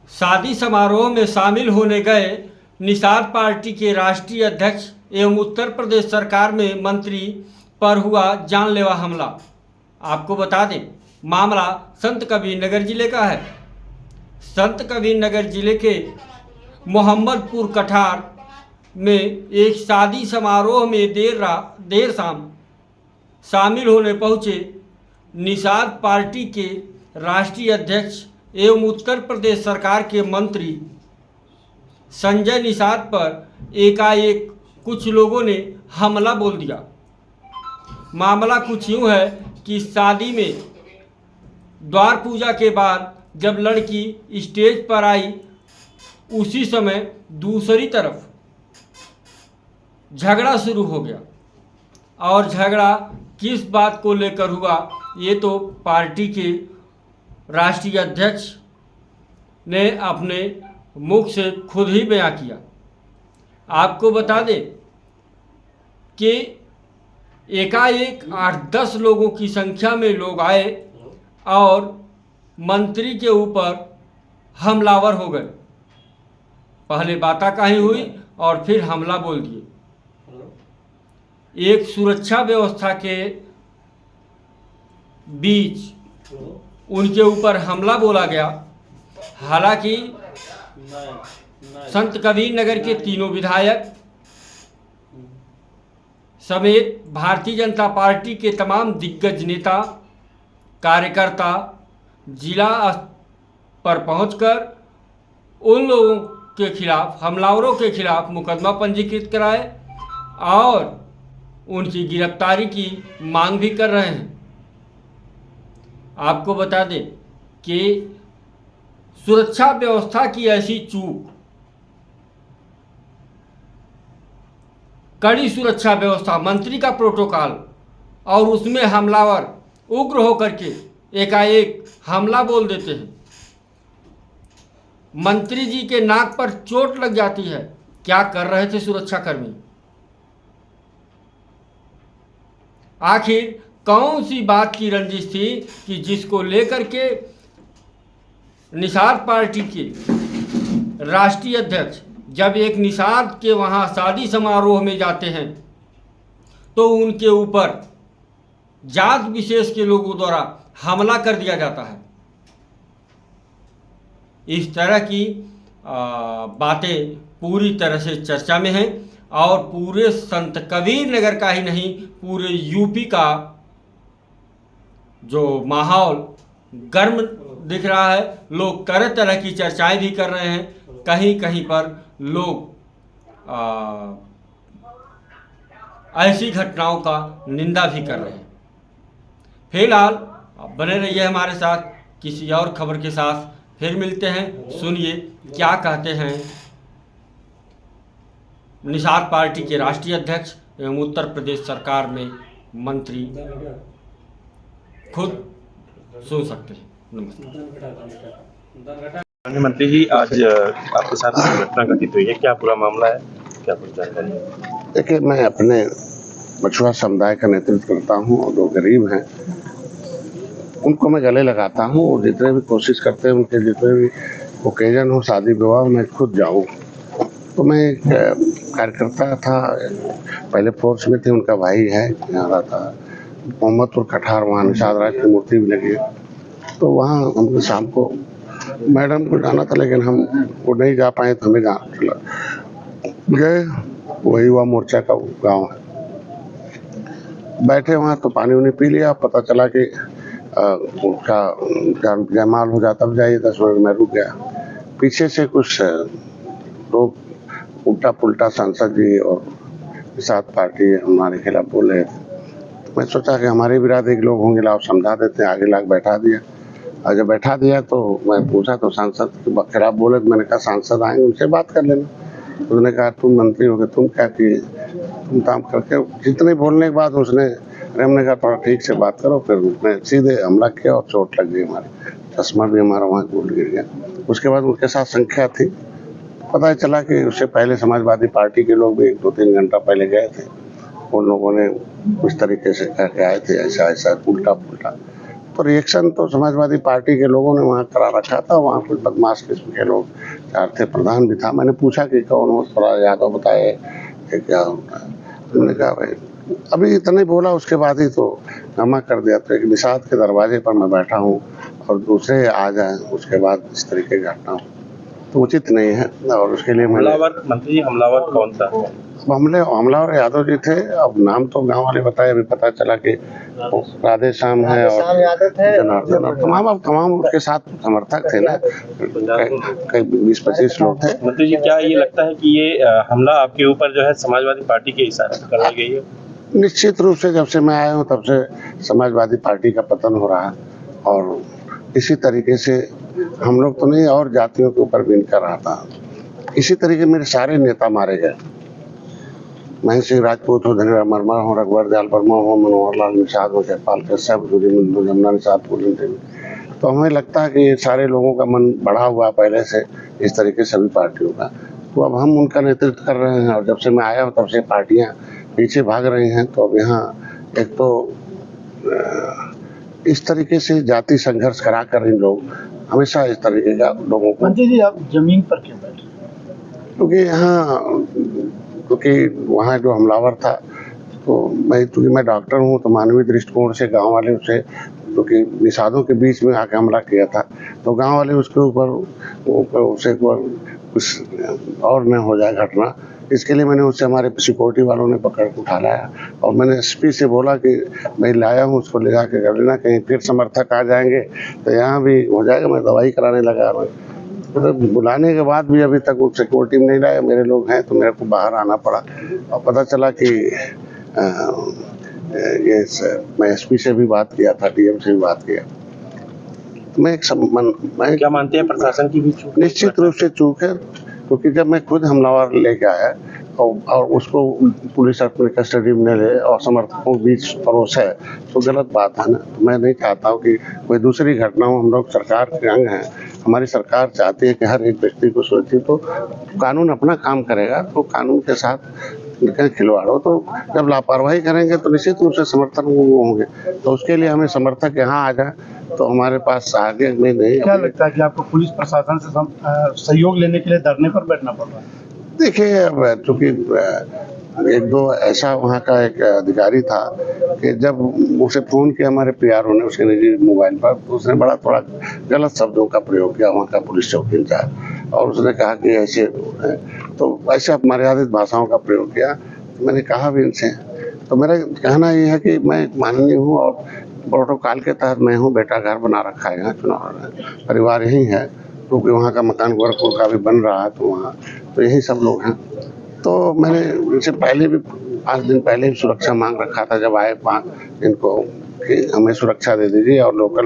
शादी समारोह में शामिल होने गए निषाद पार्टी के राष्ट्रीय अध्यक्ष एवं उत्तर प्रदेश सरकार में मंत्री पर हुआ जानलेवा हमला। आपको बता दें, मामला संत कबीर नगर जिले का है। संत कबीर नगर जिले के मोहम्मदपुर कठार में एक शादी समारोह में देर शाम शामिल होने पहुंचे निषाद पार्टी के राष्ट्रीय अध्यक्ष एवं उत्तर प्रदेश सरकार के मंत्री संजय निषाद पर एकाएक कुछ लोगों ने हमला बोल दिया। मामला कुछ यूँ है कि शादी में द्वार पूजा के बाद जब लड़की स्टेज पर आई, उसी समय दूसरी तरफ झगड़ा शुरू हो गया। और झगड़ा किस बात को लेकर हुआ, ये तो पार्टी के राष्ट्रीय अध्यक्ष ने अपने मुख से खुद ही बयां किया। आपको बता दें कि एकाएक 8-10 लोगों की संख्या में लोग आए और मंत्री के ऊपर हमलावर हो गए। पहले बाताकाही हुई और फिर हमला बोल दिए। एक सुरक्षा व्यवस्था के बीच उनके ऊपर हमला बोला गया। हालांकि संत कबीर नगर के तीनों विधायक समेत भारतीय जनता पार्टी के तमाम दिग्गज नेता कार्यकर्ता जिला पर पहुंचकर उन लोगों के खिलाफ, हमलावरों के खिलाफ मुकदमा पंजीकृत कराए और उनकी गिरफ्तारी की मांग भी कर रहे हैं। आपको बता दें कि सुरक्षा व्यवस्था की ऐसी चूक, कड़ी सुरक्षा व्यवस्था, मंत्री का प्रोटोकॉल और उसमें हमलावर उग्र होकर के एकाएक हमला बोल देते हैं। मंत्री जी के नाक पर चोट लग जाती है। क्या कर रहे थे सुरक्षाकर्मी? आखिर कौन सी बात की रंजिश थी कि जिसको लेकर के निषाद पार्टी के राष्ट्रीय अध्यक्ष जब एक निषाद के वहाँ शादी समारोह में जाते हैं तो उनके ऊपर जात विशेष के लोगों द्वारा हमला कर दिया जाता है। इस तरह की बातें पूरी तरह से चर्चा में हैं और पूरे संत कबीर नगर का ही नहीं, पूरे यूपी का जो माहौल गर्म दिख रहा है। लोग तरह तरह की चर्चाएं भी कर रहे हैं। कहीं कहीं पर लोग ऐसी घटनाओं का निंदा भी कर रहे हैं। फिलहाल आप बने रहिए हमारे साथ। किसी और खबर के साथ फिर मिलते हैं। सुनिए क्या कहते हैं निषाद पार्टी के राष्ट्रीय अध्यक्ष एवं उत्तर प्रदेश सरकार में मंत्री, खुद सुन सकते हैं। माननीय मंत्री जी, आज आपके साथ घटना घटित हुई है, क्या पूरा मामला है, क्या कुछ जानकारी है? देखिए, मैं अपने मछुआरा समुदाय का नेतृत्व करता हूं और जो गरीब हैं उनको मैं गले लगाता हूं और जितने भी कोशिश करते हैं उनके जितने भी ओकेजन हो, शादी विवाह, मैं खुद जाऊं। तो मैं एक कार्यकर्ता था, पहले फोर्स में थे, उनका भाई है, यहाँ रहता मोहम्मदपुर कठार, वहाँ निषाद राज की मूर्ति भी लगी है। तो वहाँ हमको शाम को मैडम को जाना था, लेकिन हम वो नहीं जा पाए तो हमें गए। वही हुआ मोर्चा का गांव है। बैठे वहाँ तो पानी उन्हें पी लिया। पता चला कि उसका जयमाल हो जाता, जाइए 10 मिनट में रुक गया। पीछे से कुछ लोग उल्टा पुल्टा सांसद जी और निषाद पार्टी हमारे खिलाफ बोल रहे थे। मैं सोचा कि हमारे बिरादरी के लोग होंगे, लाओ समझा देते हैं। आगे लाके बैठा दिया और जब बैठा दिया तो मैं पूछा तो सांसद के खिलाफ बोले। तो मैंने कहा सांसद आएंगे, उनसे बात कर लेना। तो उसने कहा तुम मंत्री हो गए, तुम क्या किए, तुम काम करके। जितने बोलने के बाद उसने, हमने कहा थोड़ा ठीक से बात करो। फिर उसने सीधे हमला किया और चोट लग गई, हमारे चश्मा भी हमारा वहाँ टूट गिर गया। उसके बाद उनके साथ संख्या थी। पता चला कि उससे पहले समाजवादी पार्टी के लोग भी 2-3 घंटा पहले गए थे। उन लोगों ने उस तरीके से कह के आए थे, ऐसा ऐसा उल्टा पुल्टा। तो रिएक्शन तो समाजवादी पार्टी के लोगों ने वहाँ करा रखा था। वहाँ कुछ बदमाश किस्म के लोग चार थे, प्रधान भी था। मैंने पूछा कि कौन हो, थोड़ा यादव बताए कि क्या होता है। उन्होंने कहा भाई अभी इतना ही बोला, उसके बाद ही तो जमा कर दिया। तो एक निषाद के दरवाजे पर मैं बैठा हूँ और दूसरे आ जाए, उसके बाद इस तरीके की घटना हो तो उचित नहीं है। और उसके लिए हमलावर, मंत्री जी हमलावर कौन था? हमलावर यादव जी थे। अब नाम तो गांव वाले बताए, अभी पता चला कि राधे श्याम है और जनार्दन और तमाम उसके साथ समर्थक थे ना, कई 20-25 लोग थे। मंत्री जी क्या ये लगता है कि ये हमला आपके ऊपर जो है समाजवादी पार्टी के इशारे से करवाई गई है? निश्चित रूप से जब से मैं आया हूँ तब से समाजवादी पार्टी का पतन हो रहा है और इसी तरीके से हम लोग तो नहीं और जातियों के ऊपर भी कर रहा था। इसी तरीके मेरे सारे नेता मारे गए। महेंद्र सिंह राजपूत हो, धनीराम वर्मा हो, रघुवर दयाल वर्मा हो, मनोहर लाल निषाद हो, जयपाल कश्यप, जमुना निषाद, पूजन देवी। तो हमें लगता है कि ये सारे लोगों का मन बढ़ा हुआ पहले से इस तरीके से सभी पार्टियों का। तो अब हम उनका नेतृत्व कर रहे हैं और जब से मैं आया हूँ तब से पार्टियां पीछे भाग रही हैं। तो अब यहाँ एक तो इस तरीके से जाति संघर्ष करा कर इन लोग हमेशा इस तरीके का लोगों को। मंत्री जी आप जमीन पर क्यों बैठे? क्योंकि वहाँ जो हमलावर था तो क्योंकि मैं डॉक्टर हूँ तो मानवीय दृष्टिकोण से गांव वाले उसे, क्योंकि निषादों के बीच में आके हमला किया था तो गांव वाले उसके ऊपर उसे कुछ और न हो जाए घटना, इसके लिए मैंने उससे हमारे सिक्योरिटी वालों ने पकड़ के उठा लाया और मैंने एसपी से बोला कि मैं लाया हूँ, उसको ले जाके कर लेना, कहीं फिर समर्थक आ जाएंगे तो यहाँ भी हो जाएगा। मैं दवाई कराने लगा। तो बुलाने के बाद भी अभी तक वो सिक्योरिटी में नहीं लाया। मेरे लोग हैं तो मेरे को बाहर आना पड़ा और पता चला कि मैं एसपी से भी बात किया था, डीएम से भी बात किया। मैं क्या मानते हैं प्रशासन की भी चूक? निश्चित रूप से चूक है, क्योंकि जब मैं खुद हमलावर लेके आया और उसको पुलिस अपने कस्टडी में ले और समर्थकों के बीच परोसे तो गलत बात है ना। तो मैं नहीं चाहता हूँ कि कोई दूसरी घटना हो। हम लोग सरकार के अंग हैं, हमारी सरकार चाहती है कि हर एक व्यक्ति को सुरक्षित हो। कानून अपना काम करेगा तो कानून के साथ खिलवाड़ हो, तो जब लापरवाही करेंगे तो निश्चित रूप से समर्थन होंगे। तो उसके लिए हमें समर्थक यहाँ आ जाए तो हमारे पास आगे में नहीं। क्या लगता है कि आपको पुलिस प्रशासन से सहयोग लेने के लिए धरने पर बैठना पड़ रहा है? देखिए चूंकि एक दो ऐसा वहाँ का एक अधिकारी था कि जब उसे फ़ोन किया हमारे पीआरओ ने उसके निजी मोबाइल पर, तो उसने बड़ा थोड़ा गलत शब्दों का प्रयोग किया वहाँ का पुलिस चौकी इंचार्ज, और उसने कहा कि ऐसे तो ऐसे अपमर्यादित भाषाओं का प्रयोग किया। तो मैंने कहा भी इनसे, तो मेरा कहना ये है कि मैं माननीय हूँ और प्रोटोकॉल के तहत मैं हूँ। बेटा घर बना रखा है यहाँ, चुनाव परिवार यही है, क्योंकि वहाँ का मकान गोरखपुर का भी बन रहा है तो वहाँ तो यही सब लोग हैं। तो मैंने इनसे पहले भी 5 दिन पहले भी सुरक्षा मांग रखा था जब आए इनको कि हमें सुरक्षा दे दीजिए, और लोकल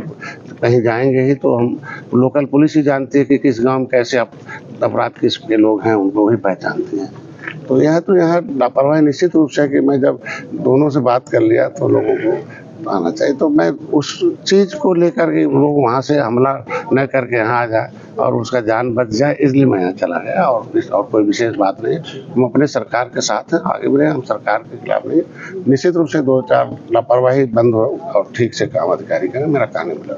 कहीं जाएंगे ही तो हम लोकल पुलिस ही जानती है कि किस गांव में कैसे अपराध किसके लोग हैं, उनको भी पहचानती हैं। तो यहाँ लापरवाही निश्चित रूप से कि मैं जब दोनों से बात कर लिया तो लोगों को आना चाहिए। तो मैं उस चीज़ को लेकर के लोग वहाँ से हमला न करके यहाँ आ जाए और उसका जान बच जाए, इसलिए मैं यहाँ चला गया। और कोई विशेष बात नहीं, हम अपने सरकार के साथ हैं, आगे बढ़े, हम सरकार के खिलाफ नहीं। निश्चित रूप से 2-4 लापरवाही बंद हो और ठीक से काम अधिकारी करें, मेरा काम मिला।